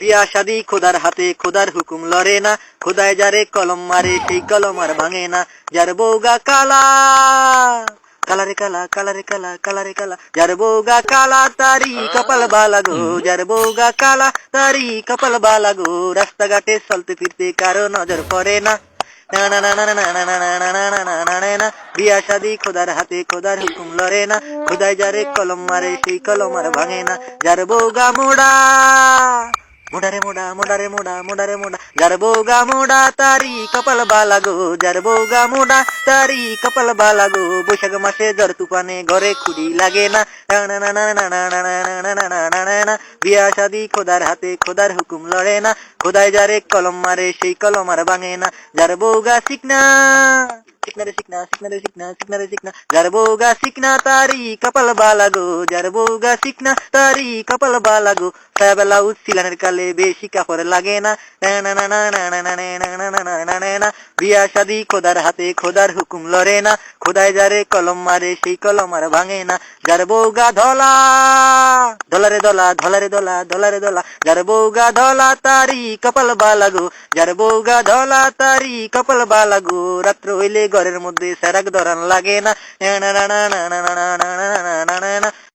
বিয়া শাদি খোদার হাতে, খোদার হুকুম লড়ে না, খোদায় যারে কলম মারে সেই কলম আর ভাঙে না। যার বউগা কালা, কালারে কালা, কালারে কালা, কালারে কালা, যার বউগা কালা তারি কপাল বালা গো, যার বউগা কালা তারি কপাল বালা গো। রাস্তাঘাটে চলতে ফিরতে কারো নজর পড়ে না, বিয়া শাদি খোদার হাতে, খোদার হুকুম লড়ে না, খোদায় যারে কলম মারে সেই কলম আর ভাঙে না। যার বউগা মোড়া, মোড়ারে মোড়া, মোড়ারে মোড়া, মোড়ারে মোড়া, যার বউগা মোড়া তারি কপাল বালা গো, যার বউগা মোড়া তারি কপাল বালা গো। বৈশাখ মাসে ঝড় তুফানে ঘরে খুঁড়ি লাগে না, বিয়া শাদি খোদার হাতে, খোদার হুকুম লড়ে না, খোদায় যারে কলম মারে সেই কলম আর ভাঙে না। যার বউগা শিখনা, শিখনা রে শিখনা, শিখনা রে শিখনা, শিখনা রে শিখনা, যার বউগা শিখনা তারি কপাল বালা গো, যার বউগা শিখনা তারি কপাল বালা গো। সায়াবেলা উচ্ছিলানের কালে বেশি কাপড় লাগে না, বিয়া শাদি খোদার হাতে, খোদার হুকুম লড়ে না, খোদায় যারে কলম মারে সেই কলম আর ভাঙে না। যার বউগা ধলা, ধলারে দলা, ধলারে দলা, ধলারে দলা, যার বউগা ধলা তারি কপাল বালা গো, যার বউগা ধলা তারি কপাল বালা গো। রাত্র হইলে ঘরের মধ্যে সেরাক ধরান লাগে না,